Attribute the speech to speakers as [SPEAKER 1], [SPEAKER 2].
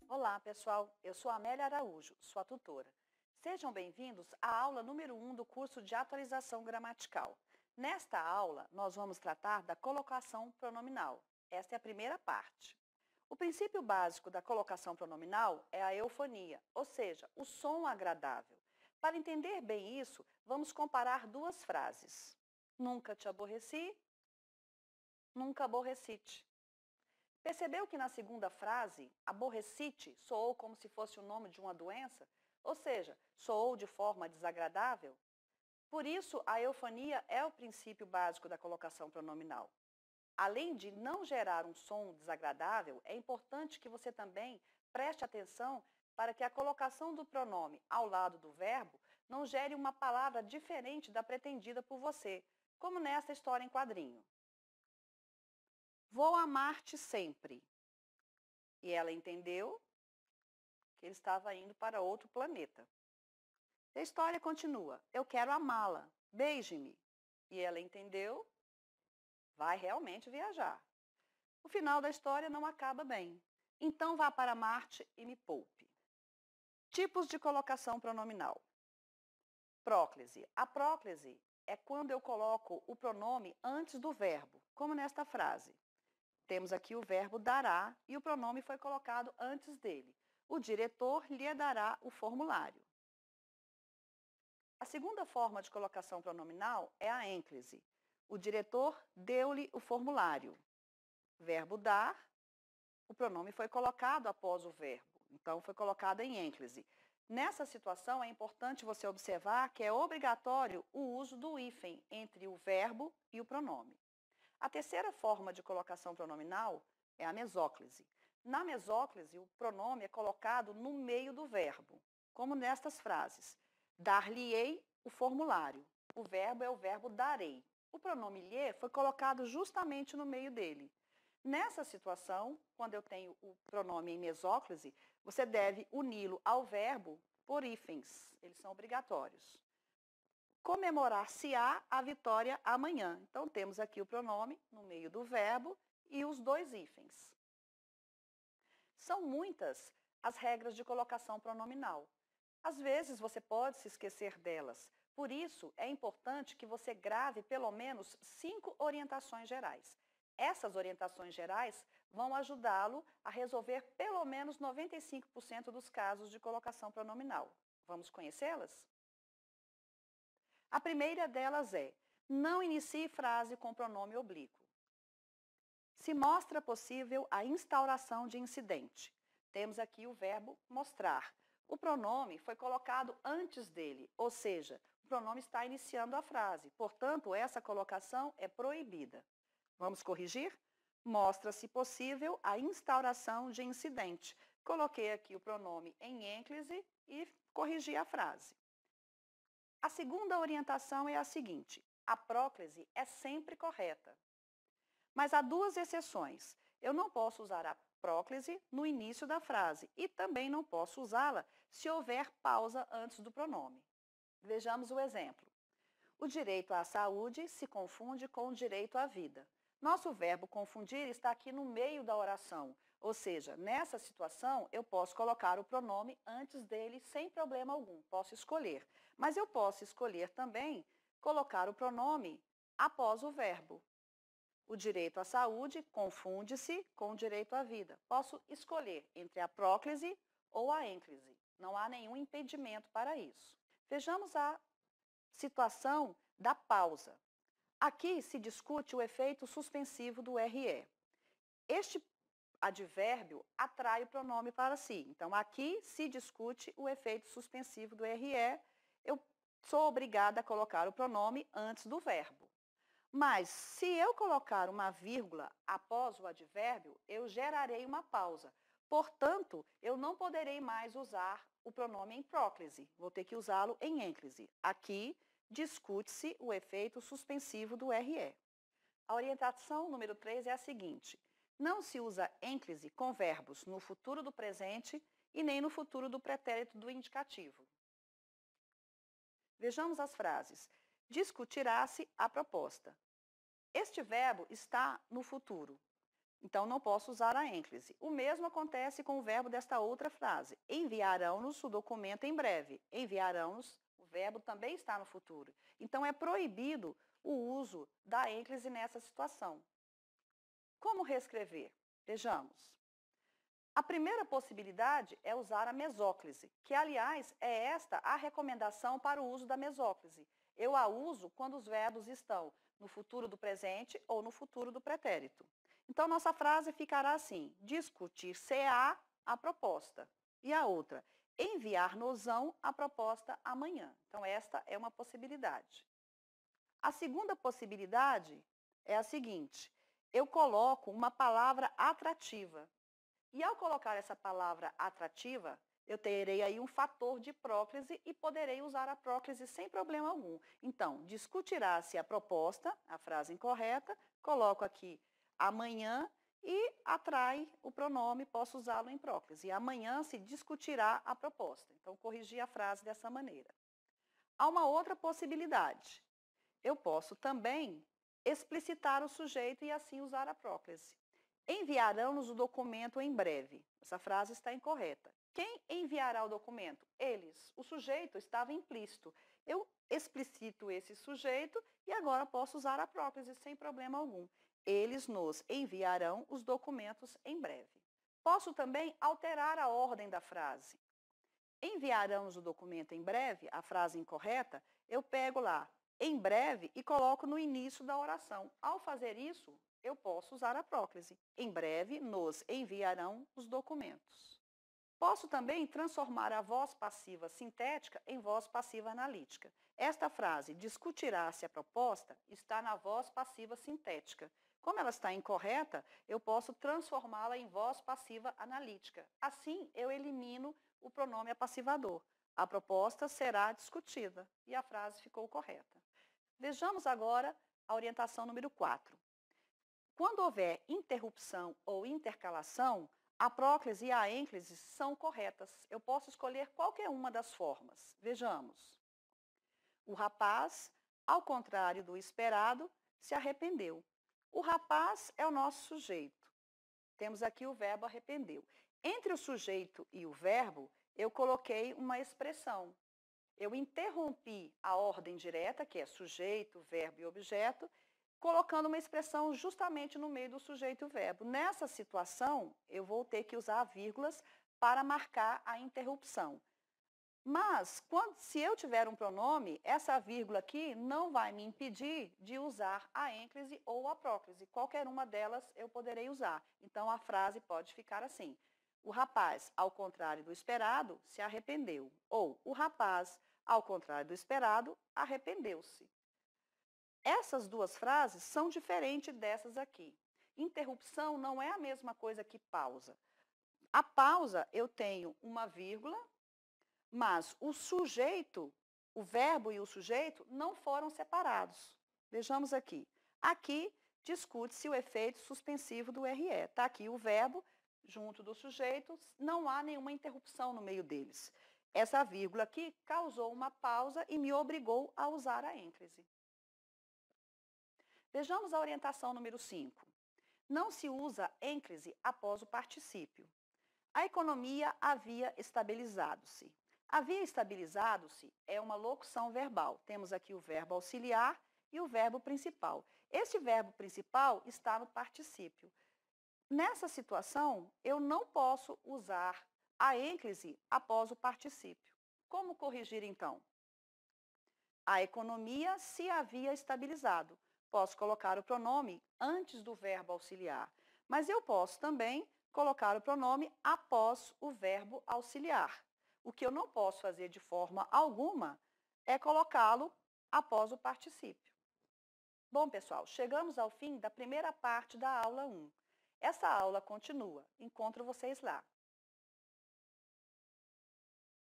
[SPEAKER 1] Olá, pessoal. Eu sou Amélia Araújo, sua tutora. Sejam bem-vindos à aula número 1 do curso de atualização gramatical. Nesta aula, nós vamos tratar da colocação pronominal. Esta é a primeira parte. O princípio básico da colocação pronominal é a eufonia, ou seja, o som agradável. Para entender bem isso, vamos comparar duas frases. Nunca te aborreci, nunca aborreci-te. Percebeu que na segunda frase, aborreci-te soou como se fosse o nome de uma doença? Ou seja, soou de forma desagradável? Por isso, a eufonia é o princípio básico da colocação pronominal. Além de não gerar um som desagradável, é importante que você também preste atenção para que a colocação do pronome ao lado do verbo não gere uma palavra diferente da pretendida por você, como nessa história em quadrinho. Vou amar-te sempre. E ela entendeu que ele estava indo para outro planeta. A história continua. Eu quero amá-la. Beije-me. E ela entendeu, vai realmente viajar. O final da história não acaba bem. Então vá para Marte e me poupe. Tipos de colocação pronominal. Próclise. A próclise é quando eu coloco o pronome antes do verbo, como nesta frase. Temos aqui o verbo dará e o pronome foi colocado antes dele. O diretor lhe dará o formulário. A segunda forma de colocação pronominal é a ênclise. O diretor deu-lhe o formulário. Verbo dar, o pronome foi colocado após o verbo, então foi colocado em ênclise. Nessa situação é importante você observar que é obrigatório o uso do hífen entre o verbo e o pronome. A terceira forma de colocação pronominal é a mesóclise. Na mesóclise, o pronome é colocado no meio do verbo, como nestas frases. Dar-lhe-ei o formulário. O verbo é o verbo darei. O pronome lhe foi colocado justamente no meio dele. Nessa situação, quando eu tenho o pronome em mesóclise, você deve uni-lo ao verbo por hífens. Eles são obrigatórios. Comemorar-se-á a vitória amanhã. Então, temos aqui o pronome no meio do verbo e os dois hífens. São muitas as regras de colocação pronominal. Às vezes, você pode se esquecer delas. Por isso, é importante que você grave pelo menos 5 orientações gerais. Essas orientações gerais vão ajudá-lo a resolver pelo menos 95% dos casos de colocação pronominal. Vamos conhecê-las? A primeira delas é: não inicie frase com pronome oblíquo. Se mostra possível a instauração de incidente. Temos aqui o verbo mostrar. O pronome foi colocado antes dele, ou seja, o pronome está iniciando a frase. Portanto, essa colocação é proibida. Vamos corrigir? Mostra-se possível a instauração de incidente. Coloquei aqui o pronome em ênclise e corrigi a frase. A segunda orientação é a seguinte: a próclise é sempre correta. Mas há duas exceções. Eu não posso usar a próclise no início da frase e também não posso usá-la se houver pausa antes do pronome. Vejamos o exemplo. O direito à saúde se confunde com o direito à vida. Nosso verbo confundir está aqui no meio da oração, ou seja, nessa situação eu posso colocar o pronome antes dele sem problema algum, posso escolher. Mas eu posso escolher também colocar o pronome após o verbo. O direito à saúde confunde-se com o direito à vida. Posso escolher entre a próclise ou a ênclise. Não há nenhum impedimento para isso. Vejamos a situação da pausa. Aqui se discute o efeito suspensivo do RE. Este advérbio atrai o pronome para si. Então, aqui se discute o efeito suspensivo do RE. Eu sou obrigada a colocar o pronome antes do verbo. Mas, se eu colocar uma vírgula após o advérbio, eu gerarei uma pausa. Portanto, eu não poderei mais usar o pronome em próclise. Vou ter que usá-lo em ênclise. Aqui, discute-se o efeito suspensivo do RE. A orientação número 3 é a seguinte: não se usa ênclise com verbos no futuro do presente e nem no futuro do pretérito do indicativo. Vejamos as frases. Discutirá-se a proposta. Este verbo está no futuro. Então, não posso usar a ênclise. O mesmo acontece com o verbo desta outra frase. Enviarão-nos o documento em breve. Enviarão-nos, o verbo também está no futuro. Então, é proibido o uso da ênclise nessa situação. Como reescrever? Vejamos. A primeira possibilidade é usar a mesóclise, que, aliás, é esta a recomendação para o uso da mesóclise. Eu a uso quando os verbos estão no futuro do presente ou no futuro do pretérito. Então, nossa frase ficará assim: discutir-se-á a proposta. E a outra, enviar-nos-ão a proposta amanhã. Então, esta é uma possibilidade. A segunda possibilidade é a seguinte: eu coloco uma palavra atrativa. E ao colocar essa palavra atrativa, eu terei aí um fator de próclise e poderei usar a próclise sem problema algum. Então, discutirá-se a proposta, a frase incorreta, coloco aqui amanhã e atrai o pronome, posso usá-lo em próclise. E amanhã se discutirá a proposta. Então, corrigi a frase dessa maneira. Há uma outra possibilidade. Eu posso também explicitar o sujeito e assim usar a próclise. Enviarão-nos o documento em breve. Essa frase está incorreta. Quem enviará o documento? Eles. O sujeito estava implícito. Eu explicito esse sujeito e agora posso usar a próclise sem problema algum. Eles nos enviarão os documentos em breve. Posso também alterar a ordem da frase. Enviarão-nos o documento em breve, a frase incorreta, eu pego lá em breve e coloco no início da oração. Ao fazer isso, eu posso usar a próclise. Em breve nos enviarão os documentos. Posso também transformar a voz passiva sintética em voz passiva analítica. Esta frase, discutirá-se a proposta, está na voz passiva sintética. Como ela está incorreta, eu posso transformá-la em voz passiva analítica. Assim, eu elimino o pronome apassivador. A proposta será discutida e a frase ficou correta. Vejamos agora a orientação número 4. Quando houver interrupção ou intercalação, a próclise e a ênclise são corretas. Eu posso escolher qualquer uma das formas. Vejamos. O rapaz, ao contrário do esperado, se arrependeu. O rapaz é o nosso sujeito. Temos aqui o verbo arrependeu. Entre o sujeito e o verbo, eu coloquei uma expressão. Eu interrompi a ordem direta, que é sujeito, verbo e objeto, colocando uma expressão justamente no meio do sujeito e o verbo. Nessa situação, eu vou ter que usar vírgulas para marcar a interrupção. Mas, se eu tiver um pronome, essa vírgula aqui não vai me impedir de usar a ênclise ou a próclise. Qualquer uma delas eu poderei usar. Então, a frase pode ficar assim. O rapaz, ao contrário do esperado, se arrependeu. Ou, o rapaz, ao contrário do esperado, arrependeu-se. Essas duas frases são diferentes dessas aqui. Interrupção não é a mesma coisa que pausa. A pausa, eu tenho uma vírgula, mas o sujeito, o verbo e o sujeito não foram separados. Vejamos aqui. Aqui discute-se o efeito suspensivo do RE. Está aqui o verbo junto do sujeito, não há nenhuma interrupção no meio deles. Essa vírgula aqui causou uma pausa e me obrigou a usar a ênclise. Vejamos a orientação número 5. Não se usa ênclise após o particípio. A economia havia estabilizado-se. Havia estabilizado-se é uma locução verbal. Temos aqui o verbo auxiliar e o verbo principal. Este verbo principal está no particípio. Nessa situação, eu não posso usar a ênclise após o particípio. Como corrigir, então? A economia se havia estabilizado. Posso colocar o pronome antes do verbo auxiliar, mas eu posso também colocar o pronome após o verbo auxiliar. O que eu não posso fazer de forma alguma é colocá-lo após o particípio. Bom, pessoal, chegamos ao fim da primeira parte da aula 1. Essa aula continua. Encontro vocês lá.